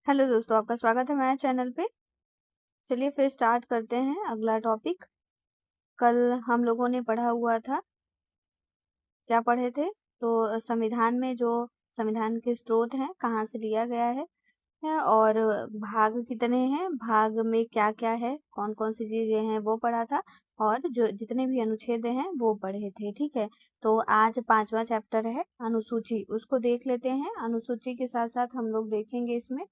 Hello दोस्तों, आपका स्वागत है हमारे चैनल पे। चलिए फिर स्टार्ट करते हैं अगला टॉपिक। कल हम लोगों ने पढ़ा हुआ था, क्या पढ़े थे? तो संविधान में जो संविधान के स्रोत हैं, कहाँ से लिया गया है और भाग कितने हैं, भाग में क्या क्या है, कौन कौन सी चीजें हैं, वो पढ़ा था। और जो जितने भी अनुच्छेद हैं वो पढ़े थे। ठीक है, तो आज 5वां चैप्टर है अनुसूची, उसको देख लेते हैं। अनुसूची के साथ साथ हम लोग देखेंगे इसमें,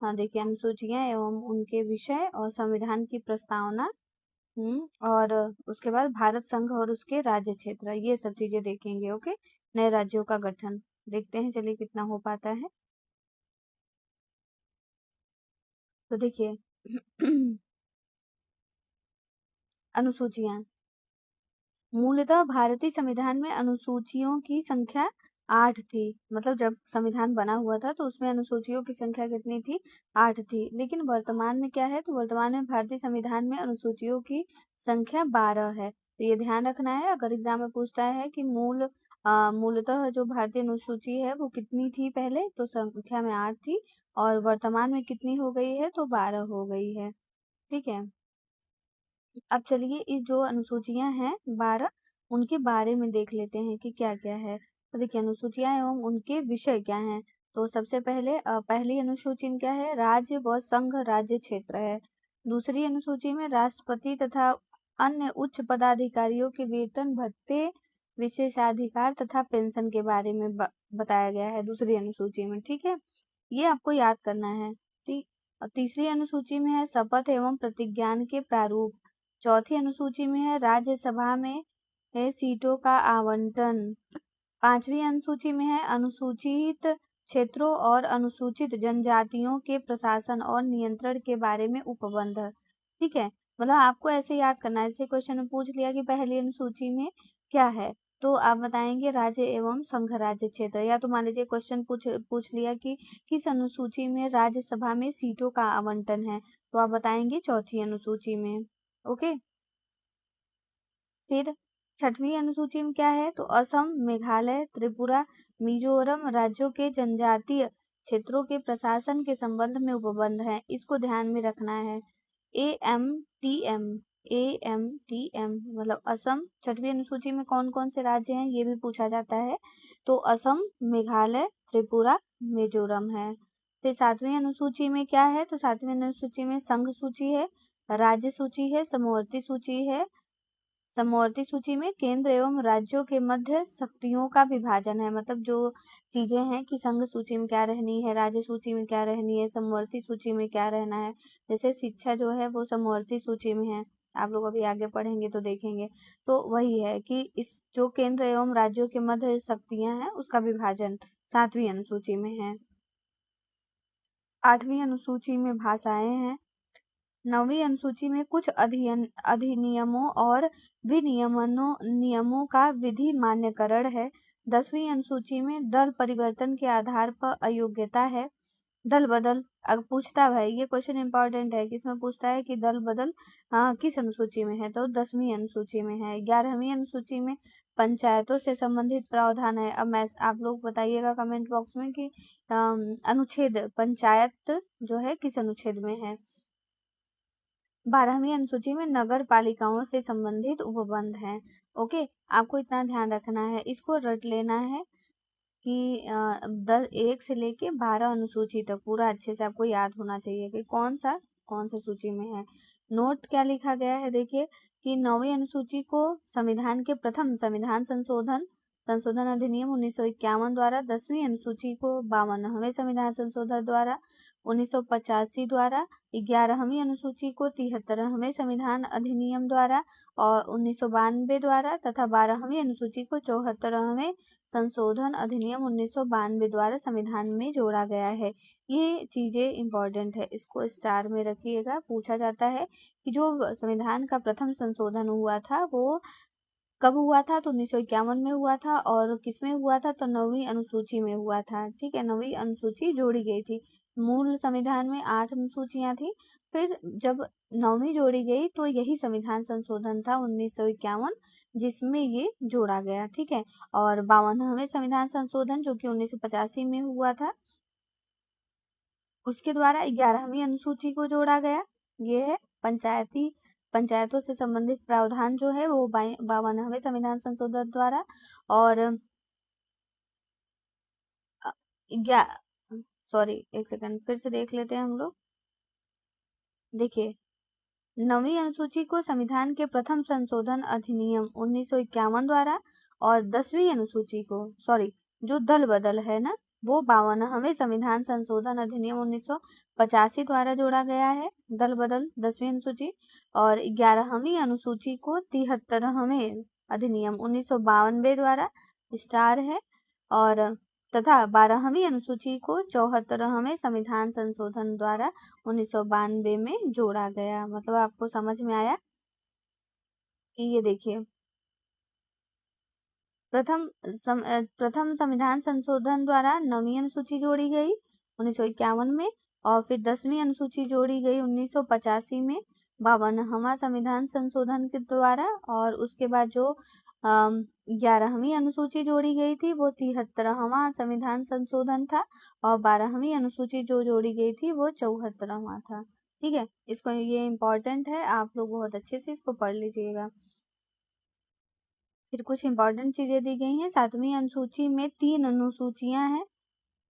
हाँ देखिए, अनुसूचियां एवं उनके विषय और संविधान की प्रस्तावना। और उसके बाद भारत संघ और उसके राज्य क्षेत्र, ये सब चीजें देखेंगे। ओके, नए राज्यों का गठन देखते हैं, चलिए कितना हो पाता है। तो देखिए अनुसूचियां, मूलतः भारतीय संविधान में अनुसूचियों की संख्या 8 थी। मतलब जब संविधान बना हुआ था तो उसमें अनुसूचियों की संख्या कितनी थी? 8 थी। लेकिन वर्तमान में क्या है? तो वर्तमान में भारतीय संविधान में अनुसूचियों की संख्या 12 है। तो ये ध्यान रखना है, अगर एग्जाम में पूछता है कि मूलतः जो भारतीय अनुसूची है वो कितनी थी पहले, तो संख्या में 8 थी और वर्तमान में कितनी हो गई है? तो 12 हो गई है। ठीक है, अब चलिए इस जो अनुसूचियां हैं 12, उनके बारे में देख लेते हैं कि क्या क्या है। तो देखिए, अनुसूचियां एवं उनके विषय क्या हैं। तो सबसे पहले पहली अनुसूची में क्या है? राज्य व संघ राज्य क्षेत्र है। दूसरी अनुसूची में राष्ट्रपति तथा अन्य उच्च पदाधिकारियों के वेतन भत्ते, विशेषाधिकार तथा पेंशन के बारे में बताया गया है दूसरी अनुसूची में। ठीक है, ये आपको याद करना है। ठीक, और तीसरी अनुसूची में है शपथ एवं प्रतिज्ञान के प्रारूप। चौथी अनुसूची में है राज्यसभा में है सीटों का आवंटन। पांचवी अनुसूची में है अनुसूचित क्षेत्रों और अनुसूचित जनजातियों के प्रशासन और नियंत्रण के बारे में उपबंध। ठीक है, मतलब आपको ऐसे याद करना है, जैसे क्वेश्चन में पूछ लिया कि पहली अनुसूची में क्या है, तो आप बताएंगे राज्य एवं संघ राज्य क्षेत्र। या तो मान लीजिए क्वेश्चन पूछ लिया कि किस अनुसूची में राज्यसभा में सीटों का आवंटन है, तो आप बताएंगे चौथी अनुसूची में। ओके, फिर छठवीं अनुसूची में क्या है? तो असम, मेघालय, त्रिपुरा, मिजोरम राज्यों के जनजातीय क्षेत्रों के प्रशासन के संबंध में उपबंध है, इसको ध्यान में रखना है। AMTM, AMTM मतलब असम। छठवीं अनुसूची में कौन कौन से राज्य हैं ये भी पूछा जाता है, तो असम, मेघालय, त्रिपुरा, मिजोरम है। फिर सातवीं अनुसूची में क्या है? तो सातवीं अनुसूची में संघ सूची है, राज्य सूची है, समवर्ती सूची है। समवर्ती सूची में केंद्र एवं राज्यों के मध्य शक्तियों का विभाजन है। मतलब जो चीजें हैं कि संघ सूची में क्या रहनी है, राज्य सूची में क्या रहनी है, समवर्ती सूची में क्या रहना है। जैसे शिक्षा जो है वो समवर्ती सूची में है, आप लोग अभी आगे पढ़ेंगे तो देखेंगे। तो वही है कि इस जो केंद्र एवं राज्यों के मध्य शक्तियां हैं उसका विभाजन सातवीं अनुसूची में है। आठवीं अनुसूची में भाषाएं हैं। नवीं अनुसूची में कुछ अधिनियमों और विनियमनों नियमों का विधि मान्यकरण है। 10वीं अनुसूची में दल परिवर्तन के आधार पर अयोग्यता है। दल बदल, अब पूछता है ये क्वेश्चन इंपॉर्टेंट है, किसमें पूछता है कि दल बदल किस अनुसूची में है, तो 10वीं अनुसूची में है। 11वीं अनुसूची में पंचायतों से संबंधित प्रावधान है। अब मैं आप लोग बताइएगा कमेंट बॉक्स में कि अनुच्छेद पंचायत जो है किस अनुच्छेद में है। 12वीं अनुसूची में नगर पालिकाओं से संबंधित उपबंध हैं। ओके, आपको इतना ध्यान रखना है, इसको रट लेना है कि 1 से लेके 12 अनुसूची तक पूरा अच्छे से आपको याद होना चाहिए कि कौन सा सूची में है। नोट क्या लिखा गया है, देखिए कि 9वीं अनुसूची को संविधान के प्रथम संविधान संशोधन अधिनियम 1951 द्वारा, 10वीं अनुसूची को 52वें संविधान संशोधन द्वारा 1985 द्वारा, 11वीं अनुसूची को 73वें संविधान अधिनियम द्वारा और 1992 द्वारा तथा 12वीं अनुसूची को 74वें संशोधन अधिनियम 1992 द्वारा संविधान में जोड़ा गया है। ये चीजें इंपॉर्टेंट है, इसको स्टार में रखिएगा। पूछा जाता है कि जो संविधान का प्रथम संशोधन हुआ था वो कब हुआ था, तो 1951 में हुआ था। और किसमें हुआ था, तो 9वीं अनुसूची में हुआ था। ठीक है, 9वीं अनुसूची जोड़ी गई थी। मूल संविधान में 8 अनुसूचियां थी, फिर जब 9वीं जोड़ी गई तो यही संविधान संशोधन था 1951 जिसमें ये जोड़ा गया। ठीक है, और 52वें संविधान संशोधन जो कि 1985 में हुआ था, उसके द्वारा 11वीं अनुसूची को जोड़ा गया। ये है पंचायतों से संबंधित प्रावधान जो है वो 52वें संविधान संशोधन द्वारा। और सॉरी, एक सेकंड, फिर से देख लेते हैं हम लोग। देखिए, 9वीं अनुसूची को संविधान के प्रथम संशोधन अधिनियम 1951 द्वारा, और 10वीं अनुसूची को, सॉरी, जो दल बदल है ना, वो 52वें संविधान संशोधन अधिनियम 1985 द्वारा जोड़ा गया है, दल बदल 10वीं अनुसूची। और 11वीं अनुसूची को 73वें अधिनियम 1992 द्वारा स्टार है, और तथा 12वीं अनुसूची को 74वें संविधान संशोधन द्वारा 1992 में जोड़ा गया। मतलब आपको समझ में आया कि ये देखिए, प्रथम संविधान संशोधन द्वारा 9वीं अनुसूची जोड़ी गई 1951 में, और फिर 10वीं अनुसूची जोड़ी गई 1985 में 52वां संविधान संशोधन के द्वारा। और उसके बाद जो 11वीं अनुसूची जोड़ी गई थी वो 73वां संविधान संशोधन था, और 12वीं अनुसूची जो जोड़ी गई थी वो 74वां था। ठीक है, इसको, ये इम्पोर्टेंट है, आप लोग बहुत अच्छे से इसको पढ़ लीजिएगा। फिर कुछ इंपॉर्टेंट चीजें दी गई हैं। 7वीं अनुसूची में 3 अनुसूचियां हैं,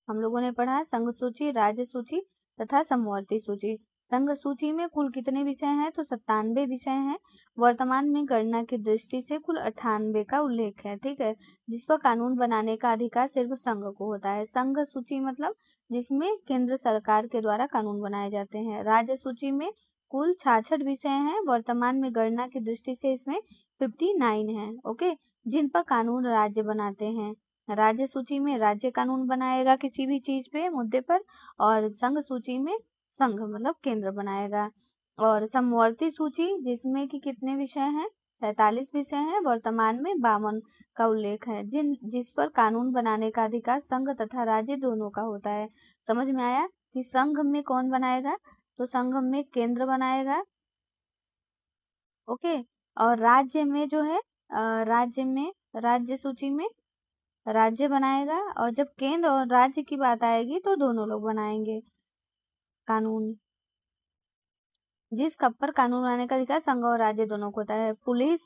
हम लोगों ने पढ़ा, संघ सूची, राज्य सूची तथा समवर्ती सूची। संघ सूची में कुल कितने विषय हैं? तो 97 विषय हैं। वर्तमान में गणना की दृष्टि से कुल 98 का उल्लेख है। ठीक है, जिस पर कानून बनाने का अधिकार सिर्फ संघ को होता है। संघ सूची मतलब जिसमें केंद्र सरकार के द्वारा कानून बनाए जाते हैं। राज्य सूची में कुल 66 विषय हैं। वर्तमान में गणना की दृष्टि से इसमें 59 है। ओके, जिन पर कानून राज्य बनाते हैं। राज्य सूची में राज्य कानून बनाएगा किसी भी चीज पे, मुद्दे पर, और संघ सूची में संघ मतलब केंद्र बनाएगा। और समवर्ती सूची जिसमें कि कितने विषय हैं? 47 विषय हैं। वर्तमान में 52 का उल्लेख है। जिस पर कानून बनाने का अधिकार संघ तथा राज्य दोनों का होता है। समझ में आया कि संघ में कौन बनाएगा? तो संघ में केंद्र बनाएगा। ओके, और राज्य में जो है, राज्य सूची में राज्य बनाएगा, और जब केंद्र और राज्य की बात आएगी तो दोनों लोग बनाएंगे कानून। जिस कप पर कानून बनाने का अधिकार संघ और राज्य दोनों को होता है। पुलिस,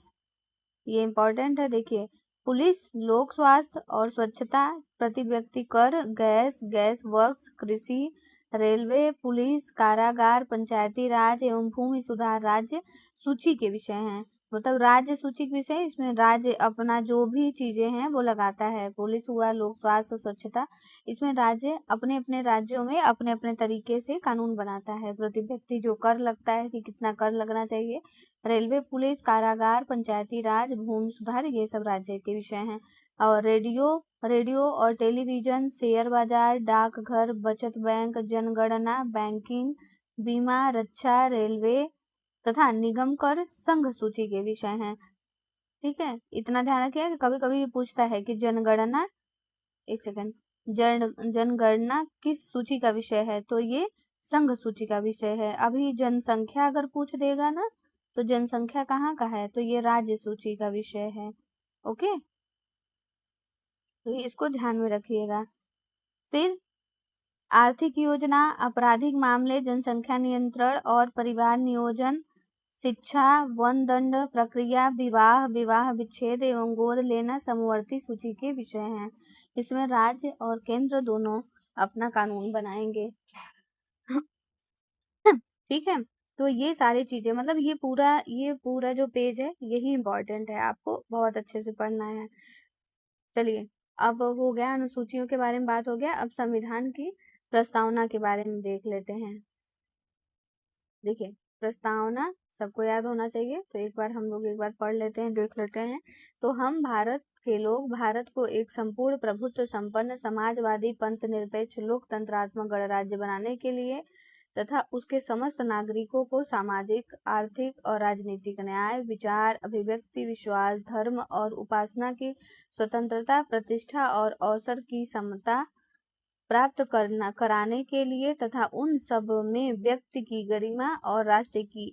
ये इंपॉर्टेंट है, देखिए, पुलिस, लोक स्वास्थ्य और स्वच्छता, प्रति व्यक्ति कर, गैस वर्क्स, कृषि, रेलवे, पुलिस, कारागार, पंचायती राज एवं भूमि सुधार राज्य सूची के विषय हैं। मतलब राज्य सूची के विषय, इसमें राज्य अपना जो भी चीजें हैं वो लगाता है। पुलिस हुआ, लोक स्वास्थ्य, स्वच्छता, इसमें राज्य अपने अपने राज्यों में अपने अपने तरीके से कानून बनाता है। प्रति व्यक्ति जो कर लगता है कि कितना कर लगना चाहिए। रेलवे, पुलिस, कारागार, पंचायती राज, भूमि सुधार, ये सब राज्य के विषय हैं। और रेडियो और टेलीविजन, शेयर बाजार, डाकघर, बचत बैंक, जनगणना, बैंकिंग, बीमा, रक्षा, रेलवे तथा निगम कर संघ सूची के विषय हैं। ठीक है, इतना ध्यान रखिए कि कभी कभी पूछता है कि जनगणना, एक सेकंड, जनगणना किस सूची का विषय है? तो ये संघ सूची का विषय है। अभी जनसंख्या अगर पूछ देगा ना, तो जनसंख्या कहाँ का है? तो ये राज्य सूची का विषय है। ओके, तो इसको ध्यान में रखिएगा। फिर आर्थिक योजना, आपराधिक मामले, जनसंख्या नियंत्रण और परिवार नियोजन, शिक्षा, वन दंड प्रक्रिया, विवाह विच्छेद एवं गोद लेना समवर्ती सूची के विषय हैं। इसमें राज्य और केंद्र दोनों अपना कानून बनाएंगे। ठीक है, तो ये सारी चीजें, मतलब ये पूरा जो पेज है यही इम्पोर्टेंट है, आपको बहुत अच्छे से पढ़ना है। चलिए, अब हो गया अनुसूचियों के बारे में बात हो गया। अब संविधान की प्रस्तावना के बारे में देख लेते हैं। देखिए, प्रस्तावना सबको याद होना चाहिए, तो एक बार हम लोग एक बार पढ़ लेते हैं, देख लेते हैं। तो हम भारत के लोग भारत को एक संपूर्ण प्रभुत्व संपन्न समाजवादी पंथ निरपेक्ष लोकतंत्रात्मक गणराज्य बनाने के लिए तथा उसके समस्त नागरिकों को सामाजिक, आर्थिक और राजनीतिक न्याय, विचार, अभिव्यक्ति, विश्वास, धर्म और उपासना की स्वतंत्रता, प्रतिष्ठा और अवसर की समता प्राप्त कराने के लिए तथा उन सब में व्यक्ति की गरिमा और राष्ट्र की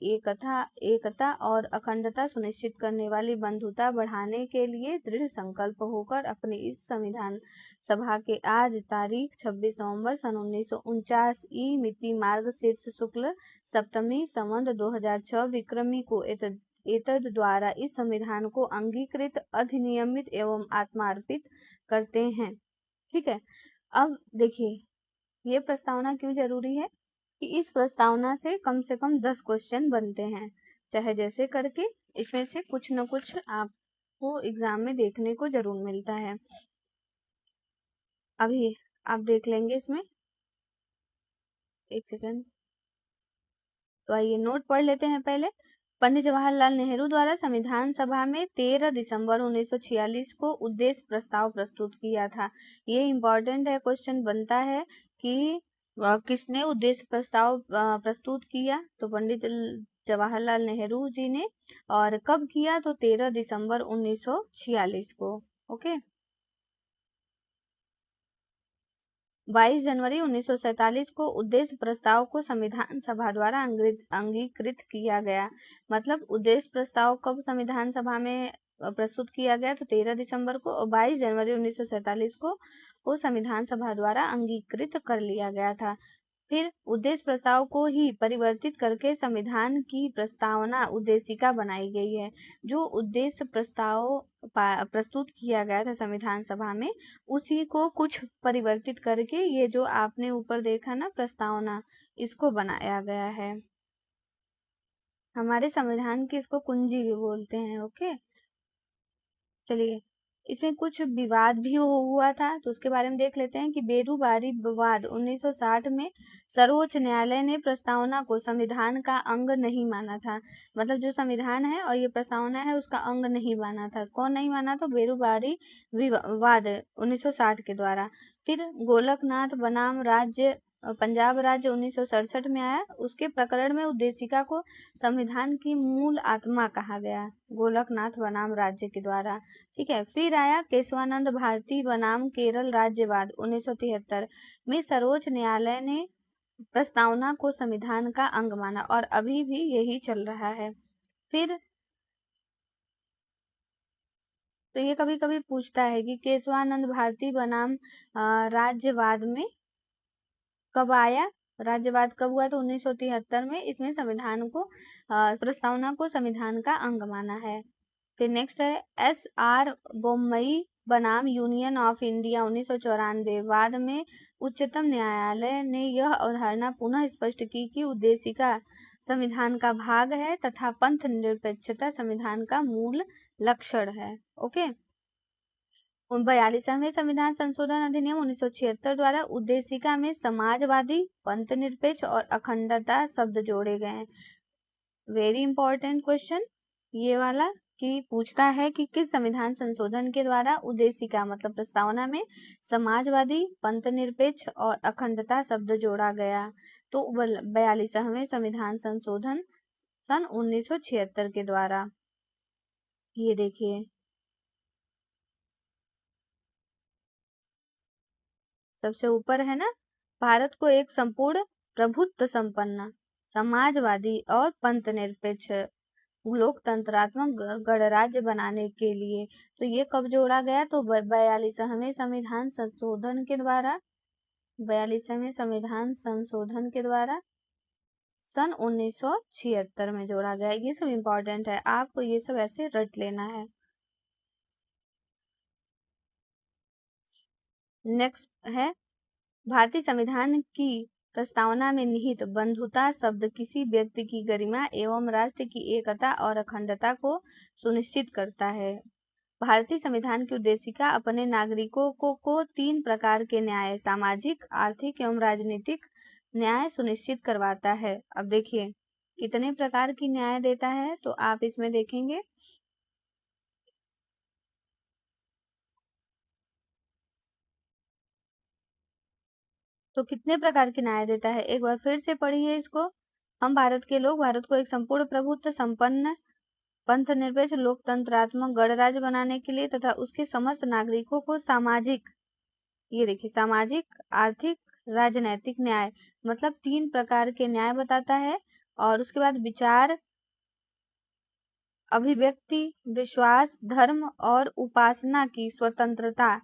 एकता और अखंडता सुनिश्चित करने वाली बंधुता बढ़ाने के लिए दृढ़ संकल्प होकर अपनी इस संविधान सभा के आज तारीख 26 नवंबर सन 1949 ई मिति मार्गशीर्ष शुक्ल सप्तमी संवत 2006 विक्रमी को एतद द्वारा इस संविधान को अंगीकृत अधिनियमित एवं आत्मार्पित करते हैं। ठीक है, अब देखिए ये प्रस्तावना क्यों जरूरी है कि इस प्रस्तावना से कम 10 क्वेश्चन बनते हैं, चाहे जैसे करके इसमें से कुछ न कुछ आपको एग्जाम में देखने को जरूर मिलता है। अभी आप देख लेंगे इसमें, एक सेकंड। तो आइए नोट पढ़ लेते हैं पहले। पंडित जवाहरलाल नेहरू द्वारा संविधान सभा में 13 दिसंबर 1946 को उद्देश्य प्रस्ताव प्रस्तुत किया था। ये इम्पोर्टेंट है, क्वेश्चन बनता है कि किसने उद्देश्य प्रस्ताव प्रस्तुत किया, तो पंडित जवाहरलाल नेहरू जी ने। और कब किया, तो 13 दिसंबर 1946 को। ओके, 22 जनवरी 1947 को उद्देश्य प्रस्ताव को संविधान सभा द्वारा अंगीकृत किया गया। मतलब उद्देश्य प्रस्ताव कब संविधान सभा में प्रस्तुत किया गया, तो 13 दिसंबर को, और 22 जनवरी 1947 को संविधान सभा द्वारा अंगीकृत कर लिया गया था। फिर उद्देश्य प्रस्ताव को ही परिवर्तित करके संविधान की प्रस्तावना उद्देशिका बनाई गई है। जो उद्देश्य प्रस्ताव प्रस्तुत किया गया था संविधान सभा में, उसी को कुछ परिवर्तित करके ये जो आपने ऊपर देखा ना प्रस्तावना, इसको बनाया गया है। हमारे संविधान की इसको कुंजी भी बोलते हैं। ओके, चलिए इसमें कुछ विवाद भी हुआ था, तो उसके बारे में देख लेते हैं कि बेरूबारी विवाद 1960 में सर्वोच्च न्यायालय ने प्रस्तावना को संविधान का अंग नहीं माना था। मतलब जो संविधान है और ये प्रस्तावना है उसका अंग नहीं माना था। कौन नहीं माना, तो बेरूबारी विवाद 1960 के द्वारा। फिर गोलकनाथ बनाम राज्य पंजाब राज्य 1967 में आया। उसके प्रकरण में उद्देशिका को संविधान की मूल आत्मा कहा गया, गोलकनाथ बनाम राज्य के द्वारा। ठीक है, फिर आया केशवानंद भारती बनाम केरल राज्यवाद 1973 में सर्वोच्च न्यायालय ने प्रस्तावना को संविधान का अंग माना और अभी भी यही चल रहा है। फिर तो ये कभी कभी पूछता है कि केशवानंद भारती बनाम राज्यवाद में कब आया, राज्यवाद कब हुआ, तो 1973 में। इसमें संविधान को प्रस्तावना को संविधान का अंग माना है। फिर नेक्स्ट है SR बोम्मई बनाम यूनियन ऑफ इंडिया 1994 वाद में उच्चतम न्यायालय ने यह अवधारणा पुनः स्पष्ट की कि उद्देशिका संविधान का भाग है तथा पंथ निरपेक्षता संविधान का मूल लक्षण है। ओके, 42वें संविधान संशोधन अधिनियम 1976 द्वारा उद्देशिका में समाजवादी, पंथ निरपेक्ष और अखंडता शब्द जोड़े गए। वेरी इंपॉर्टेंट क्वेश्चन ये वाला, कि पूछता है कि किस संविधान संशोधन के द्वारा उद्देशिका मतलब प्रस्तावना में समाजवादी, पंथ निरपेक्ष और अखंडता शब्द जोड़ा गया। तो 42वें संविधान संशोधन सन 1976 के द्वारा। ये देखिए सबसे ऊपर है ना, भारत को एक संपूर्ण प्रभुत्व संपन्न समाजवादी और पंथ निरपेक्ष लोकतंत्रात्मक गणराज्य बनाने के लिए। तो ये कब जोड़ा गया, तो 42वें संविधान संशोधन के द्वारा, 42वें संविधान संशोधन के द्वारा सन 1976 में जोड़ा गया। ये सब इम्पोर्टेंट है, आपको ये सब ऐसे रट लेना है। नेक्स्ट है भारतीय संविधान की प्रस्तावना में निहित बंधुता शब्द किसी व्यक्ति की गरिमा एवं राष्ट्र की एकता और अखंडता को सुनिश्चित करता है। भारतीय संविधान की उद्देशिका अपने नागरिकों को 3 प्रकार के न्याय, सामाजिक, आर्थिक एवं राजनीतिक न्याय सुनिश्चित करवाता है। अब देखिए कितने प्रकार की न्याय देता है, तो आप इसमें देखेंगे तो कितने प्रकार के न्याय देता है। एक बार फिर से पढ़िए इसको। हम भारत के लोग भारत को एक संपूर्ण प्रभुत्व संपन्न पंथ निरपेक्ष लोकतंत्रात्मक गणराज्य बनाने के लिए तथा उसके समस्त नागरिकों को सामाजिक, ये देखिए, सामाजिक, आर्थिक, राजनैतिक न्याय, मतलब 3 प्रकार के न्याय बताता है। और उसके बाद विचार, अभिव्यक्ति, विश्वास, धर्म और उपासना की स्वतंत्रता।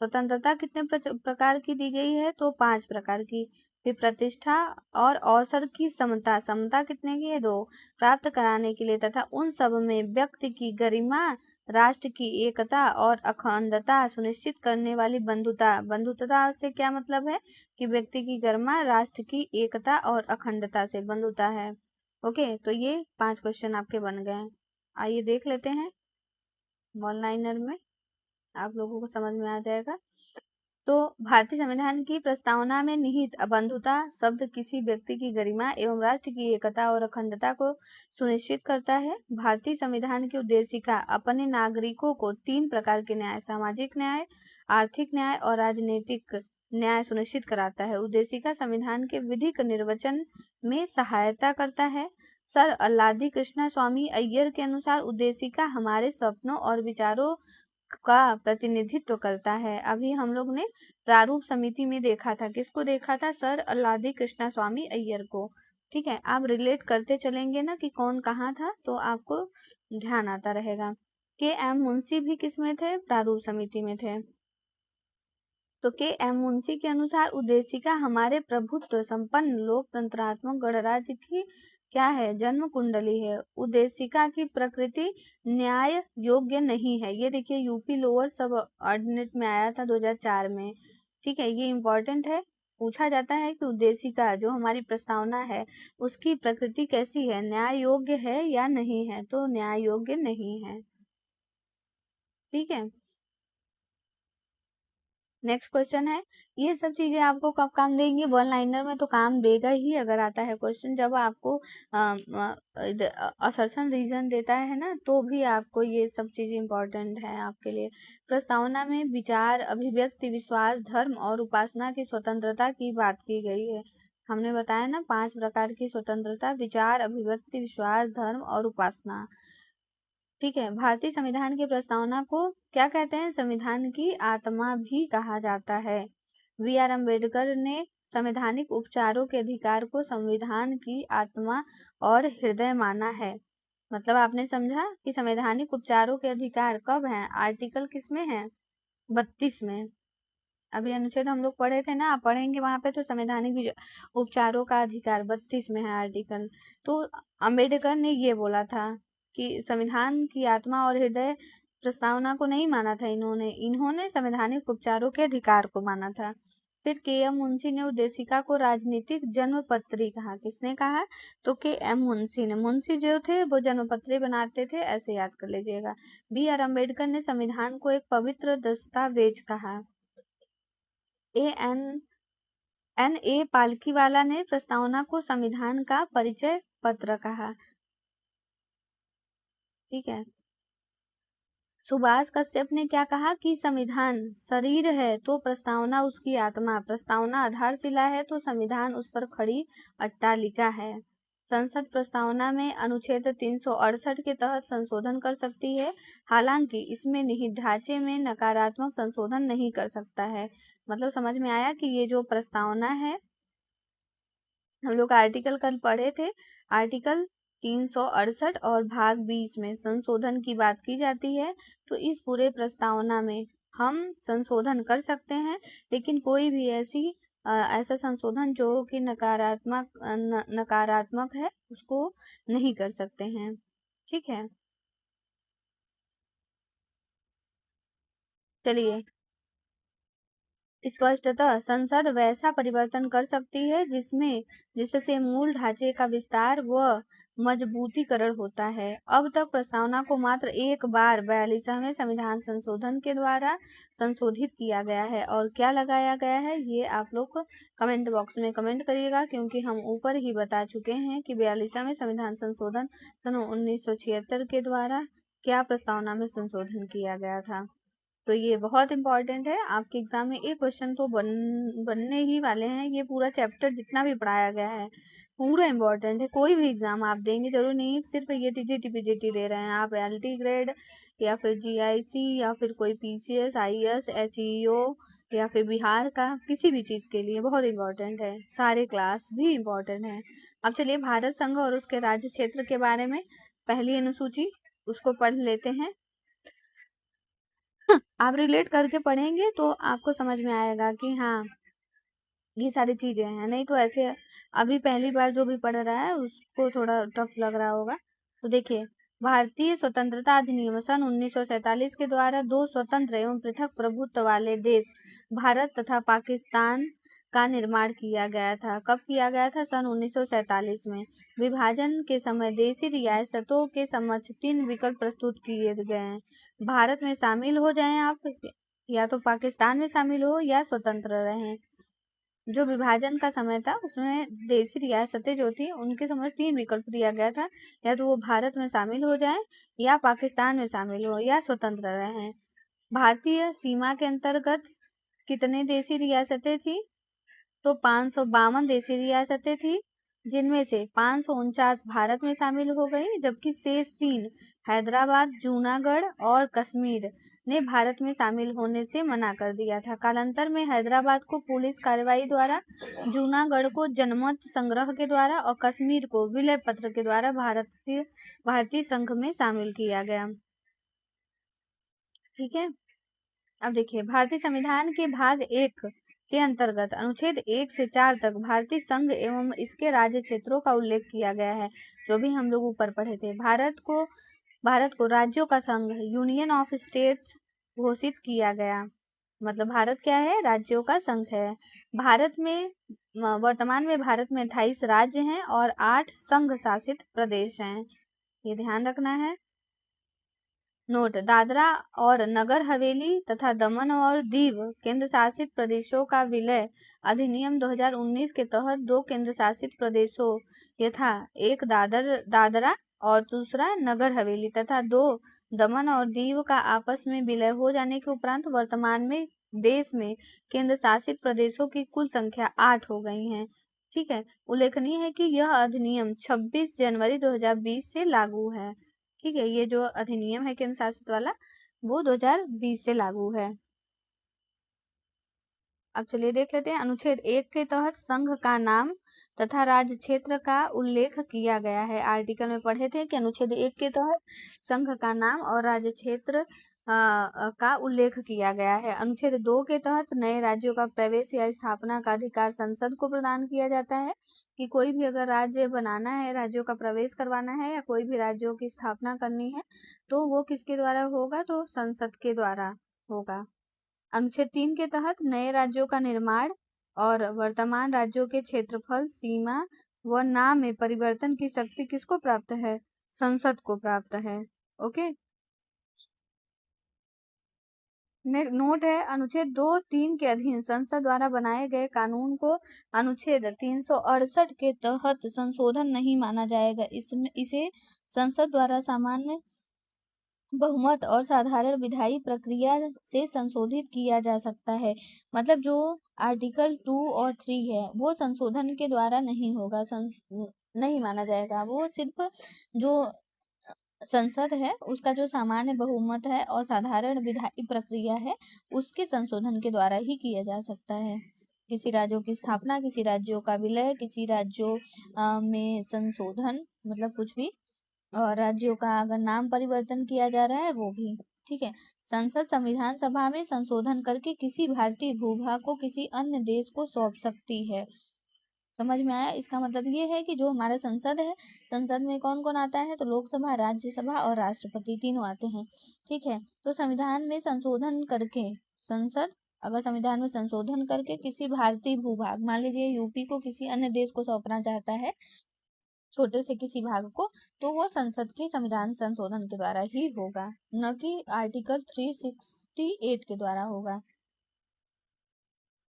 स्वतंत्रता कितने प्रकार की दी गई है? तो 5 प्रकार की। फिर प्रतिष्ठा और अवसर की समता, समता कितने की है? 2, प्राप्त कराने के लिए तथा उन सब में व्यक्ति की गरिमा, राष्ट्र की एकता और अखंडता सुनिश्चित करने वाली बंधुता। बंधुता से क्या मतलब है? कि व्यक्ति की गरिमा, राष्ट्र की एकता और अखंडता से बंधुता है। ओके, तो ये 5 क्वेश्चन आपके बन गए हैं। आइए देख लेते हैं वन लाइनर में, आप लोगों को समझ में आ जाएगा। तो भारतीय संविधान की प्रस्तावना में निहित बंधुता शब्द किसी व्यक्ति की गरिमा एवं राष्ट्र की एकता और अखंडता को सुनिश्चित करता है। भारतीय संविधान की उद्देशिका अपने नागरिकों को 3 प्रकार के न्याय, सामाजिक न्याय, आर्थिक न्याय और राजनीतिक न्याय सुनिश्चित कराता है। उद्देशिका संविधान के विधिक निर्वचन में सहायता करता है। सर अल्लादी कृष्णा स्वामी अय्यर के अनुसार उद्देशिका हमारे सपनों और विचारों का प्रतिनिधित्व करता है। अभी हम लोग ने प्रारूप समिति में देखा था, किसको देखा था? सर अल्लादी कृष्णा स्वामी अय्यर को। ठीक है, आप रिलेट करते चलेंगे ना कि कौन कहाँ था, तो आपको ध्यान आता रहेगा। के एम मुंशी भी किसमें थे? प्रारूप समिति में थे। तो के एम मुंशी के अनुसार उद्देशिका हमारे प्रभुत्व संपन्न लोकतंत्रात्मक गणराज्य की क्या है? जन्म कुंडली है। उद्देशिका की प्रकृति न्याय योग्य नहीं है। ये देखिए, यूपी लोअर सब ऑर्डिनेट में आया था 2004 में। ठीक है, ये इम्पोर्टेंट है, पूछा जाता है कि उद्देशिका जो हमारी प्रस्तावना है उसकी प्रकृति कैसी है, न्याय योग्य है या नहीं है? तो न्याय योग्य नहीं है। ठीक है, नेक्स्ट क्वेश्चन है, ये सब चीजें आपको कब काम देंगी? वन लाइनर में तो काम देगा ही अगर आता है क्वेश्चन, जब आपको असर्शन रीजन देता है ना, तो भी आपको ये सब चीजें इंपॉर्टेंट है आपके लिए। प्रस्तावना में विचार, अभिव्यक्ति, विश्वास, धर्म और उपासना की स्वतंत्रता की बात की गई है। हमने बताया ना 5 प्रकार की स्वतंत्रता, विचार, अभिव्यक्ति, विश्वास, धर्म और उपासना। ठीक है, भारतीय संविधान की प्रस्तावना को क्या कहते हैं? संविधान की आत्मा भी कहा जाता है। बी आर अम्बेडकर ने संवैधानिक उपचारों के अधिकार को संविधान की आत्मा और हृदय माना है। मतलब आपने समझा कि संवैधानिक उपचारों के अधिकार कब हैं? आर्टिकल किसमें है? 32 में। अभी अनुच्छेद हम लोग पढ़े थे ना, आप पढ़ेंगे वहां पे, तो संवैधानिक उपचारों का अधिकार 32 में है आर्टिकल। तो अम्बेडकर ने ये बोला था कि संविधान की आत्मा और हृदय प्रस्तावना को नहीं माना था इन्होंने संवैधानिक उपचारों के अधिकार को माना था। फिर के एम मुंशी ने उद्देशिका को राजनीतिक जन्मपत्री कहा। किसने कहा? तो के एम मुंशी ने। मुंशी जो थे वो जन्मपत्री बनाते थे, ऐसे याद कर लीजिएगा। बी आर अम्बेडकर ने संविधान को एक पवित्र दस्तावेज कहा। एन ए पालकीवाला ने प्रस्तावना को संविधान का परिचय पत्र कहा। ठीक है, सुभाष कश्यप ने क्या कहा कि संविधान शरीर है तो प्रस्तावना उसकी आत्मा, प्रस्तावना आधारशिला है तो संविधान उस पर खड़ी अट्टालिका है। संसद प्रस्तावना में अनुच्छेद 368 के तहत संशोधन कर सकती है, हालांकि इसमें निहित ढांचे में नकारात्मक संशोधन नहीं कर सकता है। मतलब समझ में आया कि ये जो प्रस्तावना है, हम लोग आर्टिकल कल पढ़े थे, आर्टिकल 368 और भाग 20 में संशोधन की बात की जाती है। तो इस पूरे प्रस्तावना में हम संशोधन कर सकते हैं, लेकिन कोई भी ऐसा संशोधन जो कि नकारात्मक है उसको नहीं कर सकते हैं। ठीक है, चलिए। स्पष्टतः संसद वैसा परिवर्तन कर सकती है जिससे मूल ढांचे का विस्तार व मजबूतीकरण होता है। अब तक प्रस्तावना को मात्र एक बार 42वें संविधान संशोधन के द्वारा संशोधित किया गया है। और क्या लगाया गया है ये आप लोग कमेंट बॉक्स में कमेंट करिएगा, क्योंकि हम ऊपर ही बता चुके हैं कि 42वें संविधान संशोधन सन 1976 के द्वारा क्या प्रस्तावना में संशोधन किया गया था। तो ये बहुत इंपॉर्टेंट है, आपके एग्जाम में एक क्वेश्चन तो बनने ही वाले हैं। ये पूरा चैप्टर जितना भी पढ़ाया गया है पूरा इंपॉर्टेंट है। कोई भी एग्जाम आप देंगे, जरूरी नहीं सिर्फ ये टीजीटी पीजीटी दे रहे हैं आप, एलटी ग्रेड या फिर जीआईसी या फिर कोई पीसीएस, आईएएस, एचईओ या फिर बिहार का, किसी भी चीज के लिए बहुत इंपॉर्टेंट है, सारे क्लास भी इंपॉर्टेंट है। अब चलिए भारत संघ और उसके राज्य क्षेत्र के बारे में, पहली अनुसूची उसको पढ़ लेते हैं। आप रिलेट करके पढ़ेंगे तो आपको समझ में आएगा कि हाँ ये सारी चीजें हैं, नहीं तो ऐसे अभी पहली बार जो भी पढ़ रहा है उसको थोड़ा टफ लग रहा होगा। तो देखिए, भारतीय स्वतंत्रता अधिनियम सन 1947 के द्वारा दो स्वतंत्र एवं पृथक प्रभुत्व वाले देश भारत तथा पाकिस्तान का निर्माण किया गया था। कब किया गया था? सन 1947 में। विभाजन के समय देशी रियासतों के समक्ष 3 विकल्प प्रस्तुत किए गए हैं। भारत में शामिल हो जाएं आप, या तो पाकिस्तान में शामिल हो, या स्वतंत्र रहें। जो विभाजन का समय था उसमें देशी रियासतें जो थी उनके समझ 3 विकल्प दिया गया था, या तो वो भारत में शामिल हो जाएं, या पाकिस्तान में शामिल हो, या स्वतंत्र रहें। भारतीय सीमा के अंतर्गत कितने देशी रियासतें थी? तो 552 देशी रियासतें थी, जिनमें से 549 भारत में शामिल हो गई, जबकि शेष 3 हैदराबाद, जूनागढ़ और कश्मीर ने भारत में शामिल होने से मना कर दिया था। कालांतर में हैदराबाद को पुलिस कार्रवाई द्वारा, जूनागढ़ को जनमत संग्रह के द्वारा और कश्मीर को विलय पत्र के द्वारा भारतीय संघ में शामिल किया गया। ठीक है, अब देखिए भारतीय संविधान के भाग 1 के अंतर्गत अनुच्छेद 1 से 4 तक भारतीय संघ एवं इसके राज्य क्षेत्रों का उल्लेख किया गया है, जो भी हम लोग ऊपर पढ़े थे। भारत को राज्यों का संघ, यूनियन ऑफ स्टेट्स घोषित किया गया। मतलब भारत क्या है? राज्यों का संघ है। वर्तमान में भारत में 28 राज्य हैं और 8 संघ शासित प्रदेश हैं, ये ध्यान रखना है। नोट: दादरा और नगर हवेली तथा दमन और दीव केंद्र शासित प्रदेशों का विलय अधिनियम 2019 के तहत 2 केंद्र शासित प्रदेशों यथा एक दादरा और दूसरा नगर हवेली तथा 2 दमन और दीव का आपस में विलय हो जाने के उपरांत वर्तमान में देश में केंद्र शासित प्रदेशों की कुल संख्या 8 हो गई है। ठीक है, उल्लेखनीय है कि यह अधिनियम 26 जनवरी 2020 से लागू है। ठीक है, ये जो अधिनियम है केंद्र शासित वाला वो 2020 से लागू है। अब चलिए देख लेते हैं, अनुच्छेद 1 के तहत संघ का नाम तथा राज्य क्षेत्र का उल्लेख किया गया है। आर्टिकल में पढ़े थे कि अनुच्छेद 1 के तहत संघ का नाम और राज्य क्षेत्र का उल्लेख किया गया है। अनुच्छेद 2 के तहत नए राज्यों का प्रवेश या स्थापना का अधिकार संसद को प्रदान किया जाता है, कि कोई भी अगर राज्य बनाना है, राज्यों का प्रवेश करवाना है या कोई भी राज्यों की स्थापना करनी है तो वो किसके द्वारा होगा? तो संसद के द्वारा होगा। अनुच्छेद 3 के तहत नए राज्यों का निर्माण और वर्तमान राज्यों के क्षेत्रफल, सीमा व नाम में परिवर्तन की शक्ति किसको प्राप्त है? संसद को प्राप्त है। ओके, नोट है, अनुच्छेद 2-3 के अधीन संसद द्वारा बनाए गए कानून को अनुच्छेद 368 के तहत संशोधन नहीं माना जाएगा। इसे संसद द्वारा सामान्य बहुमत और साधारण विधायी प्रक्रिया से संशोधित किया जा सकता है। मतलब जो आर्टिकल 2 और 3 है वो संशोधन के द्वारा नहीं होगा, नहीं माना जाएगा। वो सिर्फ जो संसद है उसका जो सामान्य बहुमत है और साधारण विधायी प्रक्रिया है उसके संशोधन के द्वारा ही किया जा सकता है। किसी राज्यों की स्थापना, किसी राज्यों का विलय, किसी राज्यों में संशोधन, मतलब कुछ भी, और राज्यों का अगर नाम परिवर्तन किया जा रहा है वो भी। ठीक है, संसद संविधान सभा में संशोधन करके किसी भारतीय भूभाग को किसी अन्य देश को सौंप सकती है। समझ में आया? इसका मतलब ये है कि जो हमारा संसद है, संसद में कौन कौन आता है? तो लोकसभा, राज्यसभा और राष्ट्रपति तीनों आते हैं। ठीक है, तो संविधान में संशोधन करके संसद अगर संविधान में संशोधन करके किसी भारतीय भूभाग, मान लीजिए यूपी को किसी अन्य देश को सौंपना चाहता है, छोटे से किसी भाग को, तो वो संसद के संविधान संशोधन के द्वारा ही होगा, न कि आर्टिकल 368 के द्वारा होगा।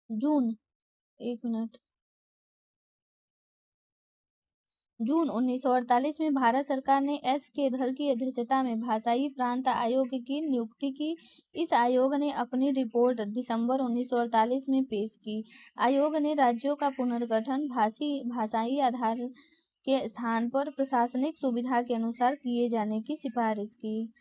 जून 1948 में भारत सरकार ने एस के धर की अध्यक्षता में भाषाई प्रांत आयोग की नियुक्ति की। इस आयोग ने अपनी रिपोर्ट दिसंबर 1948 में पेश की। आयोग ने राज्यों का पुनर्गठन भाषाई आधार के स्थान पर प्रशासनिक सुविधा के अनुसार किए जाने की सिफारिश की।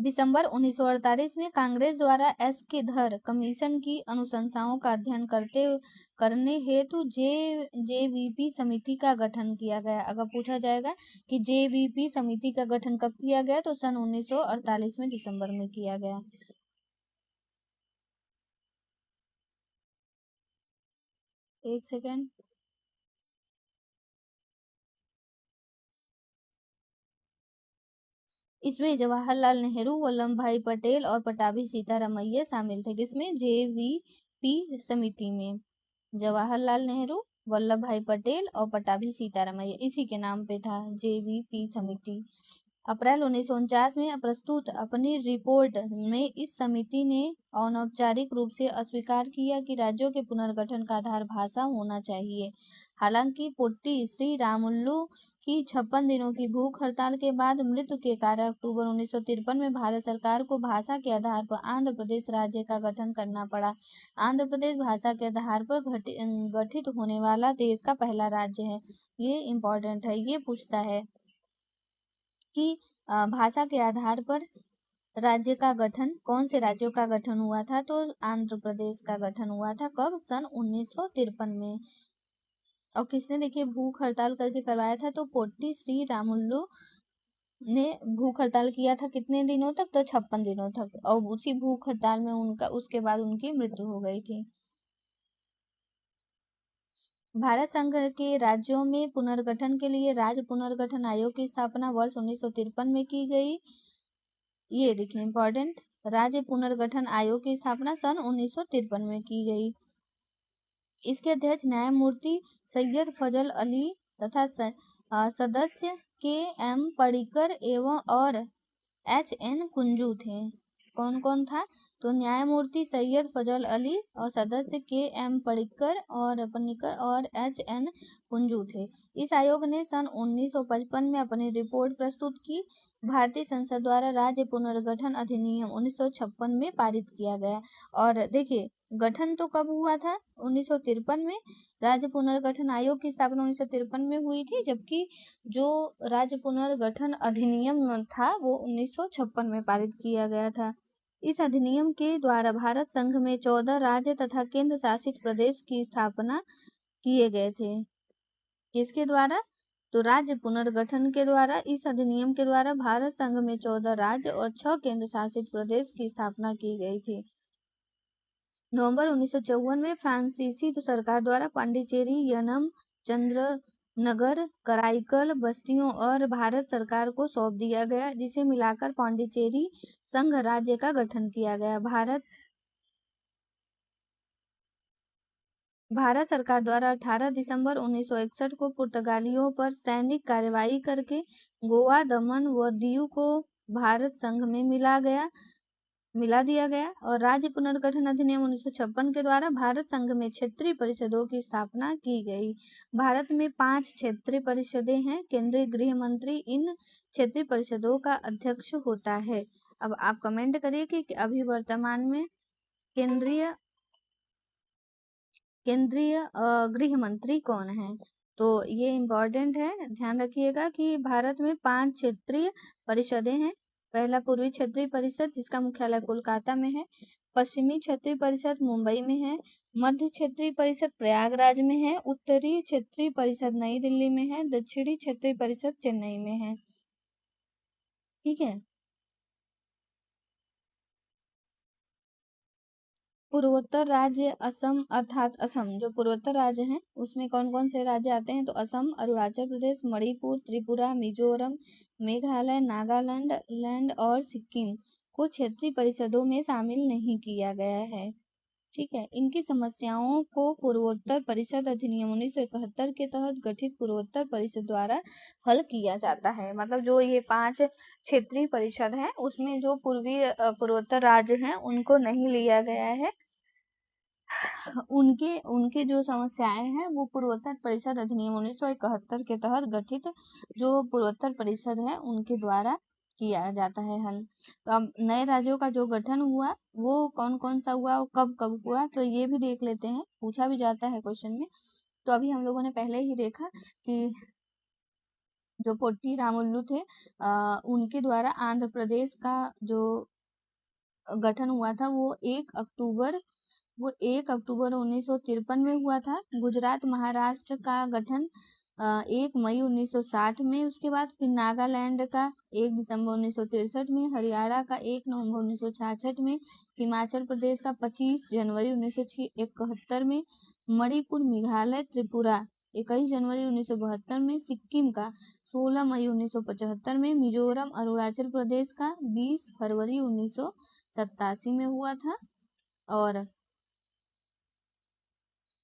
दिसंबर 1948 में कांग्रेस द्वारा एस के धर कमीशन की अनुशंसाओं का अध्ययन करने हेतु जेवीपी समिति का गठन किया गया। अगर पूछा जाएगा कि जेवीपी समिति का गठन कब किया गया, तो सन 1948 में दिसंबर में किया गया। एक सेकेंड। इसमें जवाहरलाल नेहरू, वल्लभ भाई पटेल और पटाभी सीतारामैया शामिल थे। किसमें? जेवीपी समिति में जवाहरलाल नेहरू, वल्लभ भाई पटेल और पटाभी सीतारामैया, इसी के नाम पे था जेवीपी समिति। अप्रैल 1949 में प्रस्तुत अपनी रिपोर्ट में इस समिति ने अनौपचारिक रूप से अस्वीकार किया कि राज्यों के पुनर्गठन का आधार भाषा होना चाहिए। हालांकि पोट्टी श्री रामुलु की 56 दिनों की भूख हड़ताल के बाद मृत्यु के कारण अक्टूबर 1953 में भारत सरकार को भाषा के आधार पर आंध्र प्रदेश राज्य का गठन करना पड़ा। आंध्र प्रदेश भाषा के आधार पर गठित होने वाला देश का पहला राज्य है। ये इम्पोर्टेंट है, ये पूछता है कि भाषा के आधार पर राज्य का गठन, कौन से राज्यों का गठन हुआ था, तो आंध्र प्रदेश का गठन हुआ था। कब? सन 1953 में। और किसने देखिए भूख हड़ताल करके करवाया था, तो पोट्टी श्री रामुलु ने भूख हड़ताल किया था कितने दिनों तक, तो 56 दिनों तक। और उसी भूख हड़ताल में उसके बाद उनकी मृत्यु हो गई थी। भारत संघ के राज्यों में पुनर्गठन के लिए राज्य पुनर्गठन आयोग की स्थापना वर्ष 1953 में की गई। ये देखिए इम्पोर्टेंट, राज्य पुनर्गठन आयोग की स्थापना सन 1953 में की गई। इसके अध्यक्ष न्यायमूर्ति सैयद फजल अली तथा सदस्य के एम पडिक्कर एवं और एच एन कुंजू थे। कौन कौन था? तो न्यायमूर्ति सैयद फजल अली और सदस्य के एम पडिक्कर और एच एन कुंजू थे। इस आयोग ने सन 1955 में अपनी रिपोर्ट प्रस्तुत की। भारतीय संसद द्वारा राज्य पुनर्गठन अधिनियम 1956 में पारित किया गया। और देखिए गठन तो कब हुआ था? 1953 में। राज्य पुनर्गठन आयोग की स्थापना 1953 में हुई थी, जबकि जो राज्य पुनर्गठन अधिनियम था वो 1956 में पारित किया गया था। इस अधिनियम के द्वारा भारत संघ में 14 राज्य तथा केंद्र शासित प्रदेश की स्थापना किए गए थे। किसके द्वारा? तो राज्य पुनर्गठन के द्वारा। इस अधिनियम के द्वारा भारत संघ में 14 राज्य और 6 केंद्र शासित प्रदेश की स्थापना की गई थी। नवंबर 1954 में फ्रांसीसी सरकार द्वारा पांडिचेरी, यनम, चंद्रनगर, कराईकल बस्तियों और भारत सरकार को सौंप दिया गया, जिसे मिलाकर पांडिचेरी संघ राज्य का गठन किया गया। भारत सरकार द्वारा 18 दिसंबर 1961 को पुर्तगालियों पर सैनिक कार्रवाई करके गोवा, दमन व दीव को भारत संघ में मिला दिया गया। और राज्य पुनर्गठन अधिनियम 1956 के द्वारा भारत संघ में क्षेत्रीय परिषदों की स्थापना की गई। भारत में 5 क्षेत्रीय परिषदें हैं। केंद्रीय गृह मंत्री इन क्षेत्रीय परिषदों का अध्यक्ष होता है। अब आप कमेंट करिए कि अभी वर्तमान में केंद्रीय गृह मंत्री कौन है। तो ये इम्पोर्टेंट है, ध्यान रखिएगा कि भारत में 5 क्षेत्रीय परिषदें हैं। पहला पूर्वी क्षेत्रीय परिषद, जिसका मुख्यालय कोलकाता में है। पश्चिमी क्षेत्रीय परिषद मुंबई में है। मध्य क्षेत्रीय परिषद प्रयागराज में है। उत्तरी क्षेत्रीय परिषद नई दिल्ली में है। दक्षिणी क्षेत्रीय परिषद चेन्नई में है। ठीक है। पूर्वोत्तर राज्य असम, अर्थात असम जो पूर्वोत्तर राज्य हैं उसमें कौन कौन से राज्य आते हैं, तो असम, अरुणाचल प्रदेश, मणिपुर, त्रिपुरा, मिजोरम, मेघालय, नागालैंड और सिक्किम को क्षेत्रीय परिषदों में शामिल नहीं किया गया है। ठीक है। इनकी समस्याओं को पूर्वोत्तर परिषद अधिनियम 1971 के तहत गठित पूर्वोत्तर परिषद द्वारा हल किया जाता है। मतलब जो ये 5 क्षेत्रीय परिषद हैं उसमें जो पूर्वोत्तर राज्य हैं उनको नहीं लिया गया है। उनके जो समस्याएं हैं वो पूर्वोत्तर परिषद अधिनियम 1971 के तहत गठित जो पूर्वोत्तर परिषद है उनके द्वारा किया जाता है हल। तो अब नए राज्यों का जो गठन हुआ वो कौन कौन सा हुआ, वो कब कब हुआ, तो ये भी देख लेते हैं, पूछा भी जाता है क्वेश्चन में। तो अभी हम लोगों ने पहले ही देखा कि जो पोट्टी रामुलु थे उनके द्वारा आंध्र प्रदेश का जो गठन हुआ था वो 1 अक्टूबर 1953 में हुआ था। गुजरात महाराष्ट्र का गठन 1 मई 1960 में, उसके बाद फिर नागालैंड का 1 दिसंबर 1963 में, हरियाणा का 1 नवंबर 1966 में, हिमाचल प्रदेश का 25 जनवरी 1971 में, मणिपुर, मेघालय, त्रिपुरा 21 जनवरी 1972 में, सिक्किम का 16 मई 1975 में, मिजोरम अरुणाचल प्रदेश का 20 फरवरी 1987 में हुआ था, और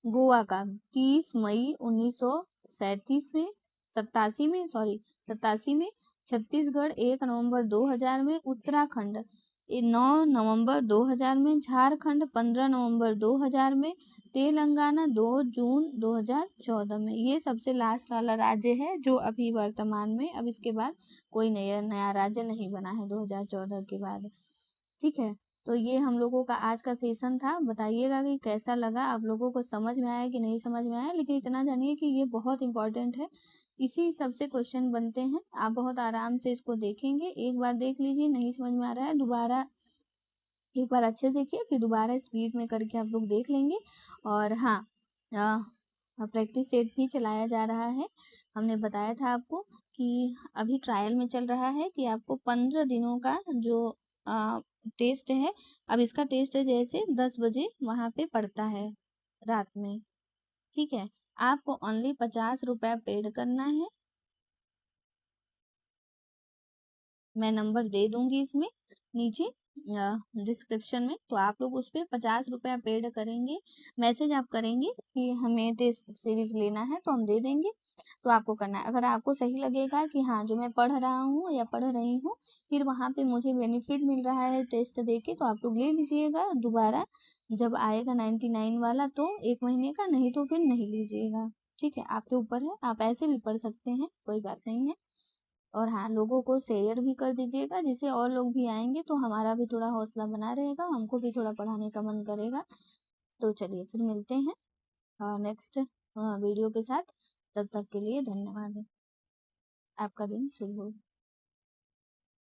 गोवा का 30 मई 1987 में 87 में, छत्तीसगढ़ 1 नवंबर 2000 में, उत्तराखंड 9 नवंबर 2000 में, झारखंड 15 नवंबर 2000 में, तेलंगाना 2 जून 2014 में। ये सबसे लास्ट वाला राज्य है जो अभी वर्तमान में, अब इसके बाद कोई नया राज्य नहीं बना है 2014 के बाद। ठीक है, तो ये हम लोगों का आज का सेशन था। बताइएगा कि कैसा लगा, आप लोगों को समझ में आया कि नहीं समझ में आया, लेकिन इतना जानिए कि ये बहुत इंपॉर्टेंट है, इसी सबसे क्वेश्चन बनते हैं। आप बहुत आराम से इसको देखेंगे, एक बार देख लीजिए, नहीं समझ में आ रहा है दोबारा एक बार अच्छे से देखिए, फिर दोबारा स्पीड में करके आप लोग देख लेंगे। और हाँ, प्रैक्टिस सेट भी चलाया जा रहा है। हमने बताया था आपको कि अभी ट्रायल में चल रहा है कि आपको 15 दिनों का जो टेस्ट है, अब इसका टेस्ट जैसे 10 बजे वहाँ पे पड़ता है रात में। ठीक है, आपको ओनली 50 रुपया पेड करना है, मैं नंबर दे दूंगी इसमें नीचे डिस्क्रिप्शन में, तो आप लोग उस पर 50 रुपया पेड करेंगे। मैसेज आप करेंगे कि हमें टेस्ट सीरीज लेना है तो हम दे देंगे, तो आपको करना है। अगर आपको सही लगेगा कि हाँ जो मैं पढ़ रहा हूँ या पढ़ रही हूँ, फिर वहाँ पे मुझे बेनिफिट मिल रहा है टेस्ट दे के, तो आप लोग ले लीजिएगा दोबारा जब आएगा 99 वाला, तो 1 महीने का, नहीं तो फिर नहीं लीजिएगा। ठीक है, आपके ऊपर है, आप ऐसे भी पढ़ सकते हैं, कोई बात नहीं है। और हाँ, लोगों को शेयर भी कर दीजिएगा, जिससे और लोग भी आएंगे तो हमारा भी थोड़ा हौसला बना रहेगा, हमको भी थोड़ा पढ़ाने का मन करेगा। तो चलिए फिर मिलते हैं नेक्स्ट वीडियो के साथ, तब तक के लिए धन्यवाद। आपका दिन शुभ हो।